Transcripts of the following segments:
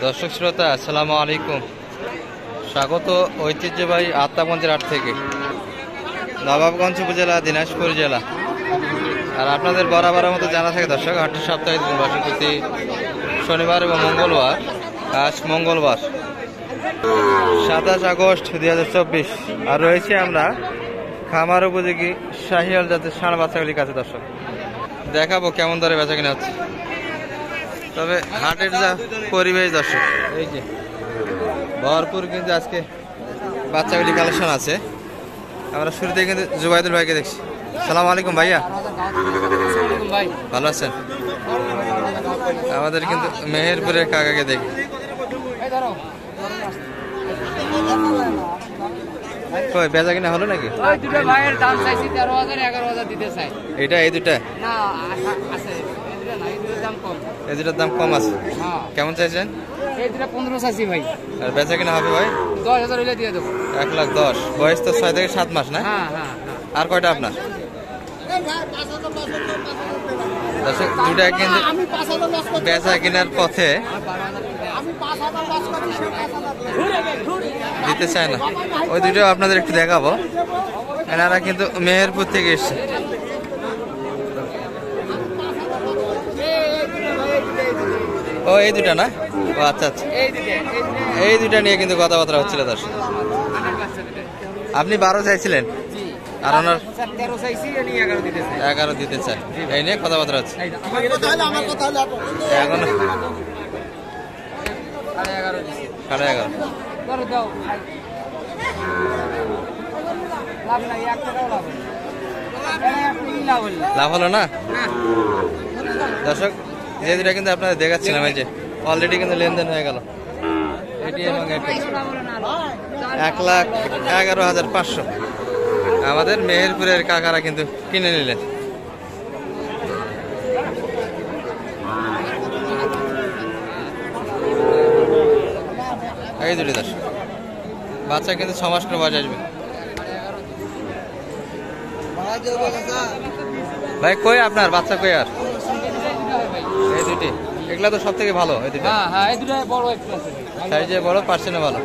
দর্শক শ্রোতা আসসালামু আলাইকুম। স্বাগত ঐতিহ্যবাহী আত্মাগঞ্জের হাট থেকে, নবাবগঞ্জ উপজেলা, দিনাজপুর জেলা। আর আপনাদের বরাবরের মতো জানা থাকে দর্শক, হাটটি সাপ্তাহিক দিন বসে প্রতি শনিবার এবং মঙ্গলবার। আজ মঙ্গলবার 27 আগস্ট 2024। আর রয়েছে আমরা খামার উপযোগী শাহিওয়াল জাতের ষাঁড় বাচ্চাগুলির কাছে। দর্শক দেখাবো কেমন দরে বেচা কিনা হচ্ছে। তবে হাটের যা পরিবেশ দর্শক, এই যে ভরপুর কিন্তু আজকে বাচ্চাগুলি কালেকশন আছে। আমরা শুরুতে কিন্তু জুবাইদুল ভাইকে দেখছি। সালাম আলাইকুম ভাইয়া, ভালো আছেন? আমাদের কিন্তু মেহেরপুরের কাকাকে দেখি। কই বেচা কিনা হলো নাকি? এটা এই দুটা, এই দুটার দাম কম আছে। কেমন চাইছেন? 15 চাইছি ভাই। আর বেচা কিনা হবে ভাই? 10,000 হইলে দিয়ে দেবো। 1,10,000। বয়স তো 6 থেকে 7 মাস না? আর কয়টা আপনার? দুটা কিন্তু বেচা কিনার পথে, দিতে চায় না। ওই দুটো আপনাদের একটু দেখাবো। এনারা কিন্তু মেহেরপুর থেকে এসছে। ও এই দুটা না? ও আচ্ছা আচ্ছা, এই দুটা নিয়ে কিন্তু কথাবার্তা হচ্ছিল দর্শক। আপনি 12 চাইছিলেন, আর ওনার 11 দিতে চায়। এই নিয়ে কথাবার্তা হচ্ছে। এখন 11.5। লাভ হলো না দর্শক? যে দুটা কিন্তু আপনাদের দেখাচ্ছিলাম, এই যে অলরেডি কিন্তু লেনদেন হয়ে গেল। এটি এবং এটি 1,11,500 আমাদের মেহেরপুরের কাকারা কিন্তু কিনে নিলেন। এই দুটি দর্শক বাচ্চা কিন্তু 6 মাস করে বয়স আসবে। ভাই কই আপনার বাচ্চা কই? আর এই দুটি, এগুলা তো সব থেকে ভালো। এই দুটো সাইজে বড়, পার্সেন্টে ভালো।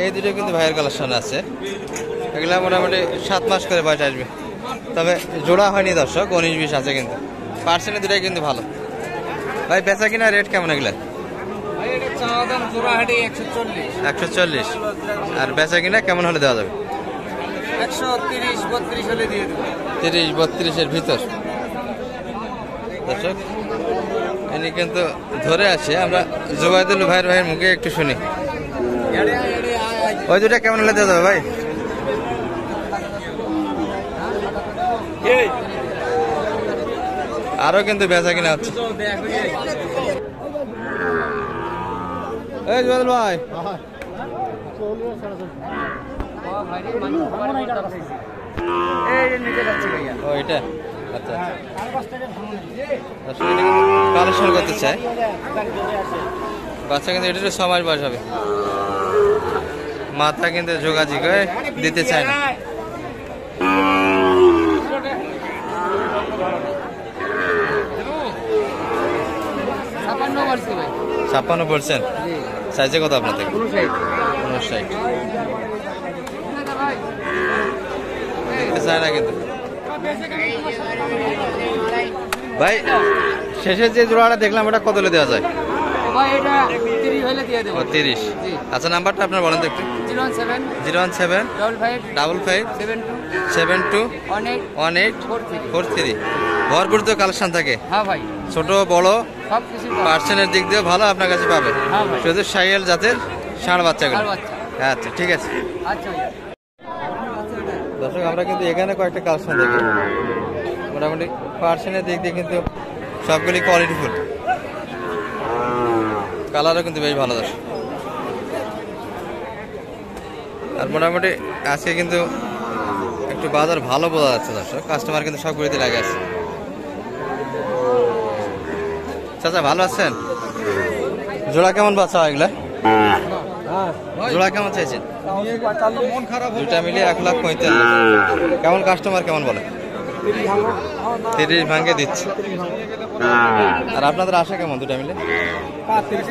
এই দুটো কিন্তু ভাইয়ের কালেকশন আছে। এগুলা মোটামুটি 7 মাস করে বয়স আসবে। তবে জোড়া হয়নি দর্শক, 19-20 আছে কিন্তু। পার্সেন্টে দুটাই কিন্তু ভালো। ভাই বেচা কিনা রেট কেমন এগুলা? 140। আর বেচা কিনা কেমন হলে দেওয়া যাবে? 130-32 হলে দিয়ে দেবো। 30-32-এর ভিতর দর্শক। ইনি কিন্তু ধরে আছে। আমরা জুবাইদুল ভাইয়ের মুখে একটু শুনি। ওই দুটা কেমন হলে দেওয়া যাবে ভাই? আরো কিন্তু বেচা কিনা হচ্ছে। এই জুবাইদুল ভাই, এটা আচ্ছা কালেকশন করতে চায় বাচ্চা, কিন্তু এটা 6 মাস বয়স হবে। মাথা কিন্তু যোগাযোগ দিতে চায় না। ছাপ্পান্ন %। সাইজে কত আপনার থেকে? 59 দিতে চায় না কিন্তু। ভাই শেষের যে জোড়াটা দেখলাম, ওটা কত হলে দেওয়া যায়? 30। আচ্ছা নাম্বারটা আপনার বলেন তো একটু। 0175572721843। ভরপুর তো কালেকশন থাকে। ছোট বড় পার্সেন্টের দিক দিয়ে ভালো আপনার কাছে পাবে। শুধু শাহিওয়াল জাতের ষাঁড় বাচ্চাগুলো। আচ্ছা ঠিক আছে দর্শক, আমরা কিন্তু এখানে কয়েকটা কালেকশন দেখি। মোটামুটি পার্সেন্টের দিক দিয়ে কিন্তু সবগুলি কোয়ালিটিফুল। কালারও কিন্তু বেশ ভালো দর্শক। আর মোটামুটি আজকে কিন্তু একটু বাজার ভালো বোঝা যাচ্ছে দর্শক। কাস্টমার কিন্তু সবগুলিতে লাগে আছে। চাচা ভালো আছেন? জোড়া কেমন বাচ্চা হয় এগুলা? জোড়া কেমন চাইছেন? দুটা মিলিয়ে 1,45,000। কেমন কাস্টমার কেমন বলে? 30 ভাঙে দিচ্ছে। আর আপনাদের আশা কেমন দুটা মিলে? 30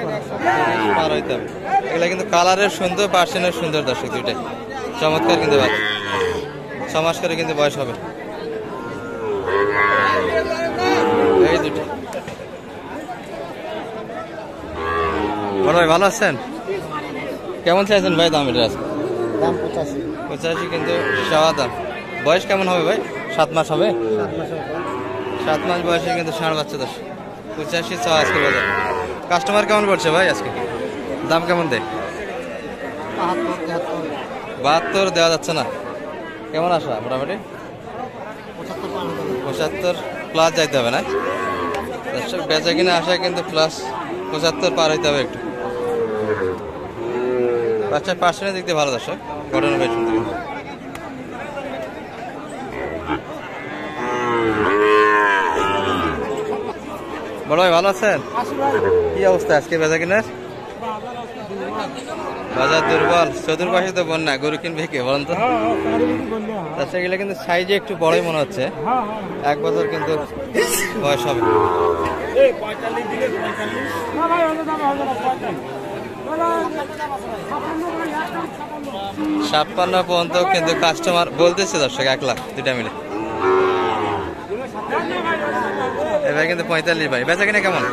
পার হইতে হবে। এগুলা কিন্তু কালারের সুন্দর, পার্সেন্টের সুন্দর দর্শক, দুইটাই চমৎকার কিন্তু বাচ্চা। 6 মাস করে কিন্তু বয়স হবে এই দুটো। বড় ভাই ভালো আছেন? কেমন চাইছেন ভাই দাম এটা? আজকে দাম 85। 85 কিন্তু চাওয়া দাম। বয়স কেমন হবে ভাই? 7 মাস হবে। 7 মাস বয়সে কিন্তু ষাঁড় বাচ্চা দশ। 85 চাওয়া আজকে বাজার। কাস্টমার কেমন করছে ভাই আজকে? দাম কেমন দেয়? 72 দেওয়া যাচ্ছে না। কেমন আসা মোটামুটি? 75 প্লাস যাইতে হবে না? দর্শক বেচা কিনা আসা কিন্তু প্লাস 75 পার হইতে হবে একটু। বাচ্চার পার্সেন্টের দিক দিয়ে ভালো দর্শক, ঘটনা বেশ সুন্দর। বড় ভাই ভালো আছেন? কি অবস্থা আজকে বেচা কিনার? বাজার দুর্বল, চতুর্পাশে তো বন্যা, গরু কিনবে কে বলেন তো? তাছাড়া গেলে কিন্তু সাইজে একটু বড়ই মনে হচ্ছে। 1 বছর কিন্তু বয়স হবে। 56 পর্যন্ত কিন্তু কাস্টমার বলতেছে দর্শক, 1 লাখ দুটা মিলে। এবার কিন্তু 45 ভাই। বেচা কিনা কেমন?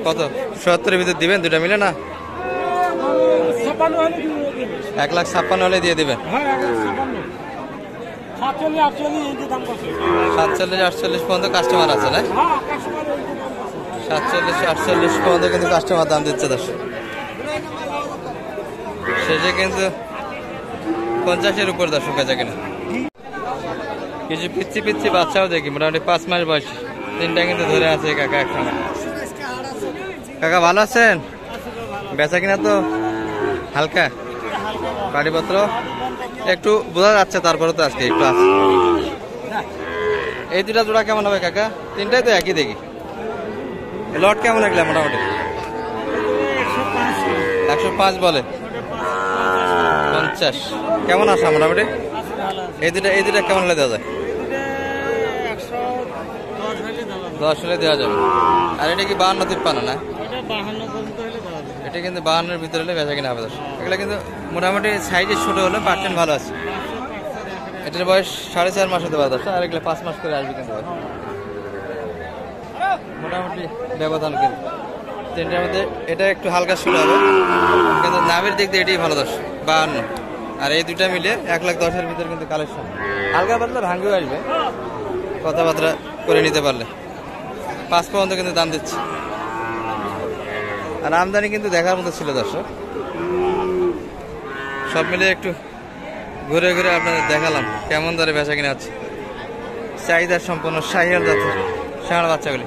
কত? 70-এর ভিতর দিবেন দুটা মিলে না? 1,56,000 হলে দিয়ে দিবেন। 47-48 পর্যন্ত কাস্টমার আছে না? 47-48 পর্যন্ত কিন্তু কাস্টমার দাম দিচ্ছে দর্শক। শেষে কিন্তু 50-এর উপর দর্শক বেচা কিনা। কিছু পিচ্ছি পিচ্ছি বাচ্চাও দেখি, মোটামুটি 5 মাস বয়স। 3টা কিন্তু ধরে আছে কাকা একসঙ্গে। কাকা ভালো আছেন? বেচা কিনা তো হালকা, বাড়িপত্র একটু বোঝা যাচ্ছে, তারপরে তো আজকে একটু আছে। এই 2টা জোড়া কেমন হবে কাকা? 3টাই তো একই দেখি। লট কেমন লাগলে মোটামুটি? 105 বলে। 50 কেমন আসা মোটামুটি? এই দুটা কেমন হলে দেওয়া যায়? 10 হলে দেওয়া যাবে। আর এটা কি 52-53 না? এটা কিন্তু 52-এর ভিতরে হলে বেচা কিনা হবে। এগুলো কিন্তু মোটামুটি সাইজে ছোট হলে পার্সেন্ট ভালো আছে। এটার বয়স 4.5 মাস হতে পারে দশ, আর এগুলো 5 মাস করে আসবে কিন্তু মোটামুটি ব্যবধান। কিন্তু 3টার মধ্যে এটা একটু হালকা ছোট হবে, কিন্তু নামের দিক দিয়ে এটাই ভালো দশ 52। আর এই 2টা মিলে 1,10,000-এর ভিতরে কিন্তু কালেকশন। হালকা পাতলা ভাঙ্গেও আসবে কথাবার্তা করে নিতে পারলে। 5 পর্যন্ত কিন্তু দাম দিচ্ছে। আর আমদানি কিন্তু দেখার মতো ছিল দর্শক। সব মিলে একটু ঘুরে ঘুরে আপনাদের দেখালাম কেমন দরে বেচা কিনা হচ্ছে। চাহিদা সম্পন্ন শাহিয়াল জাতের ষাঁড় বাচ্চাগুলি।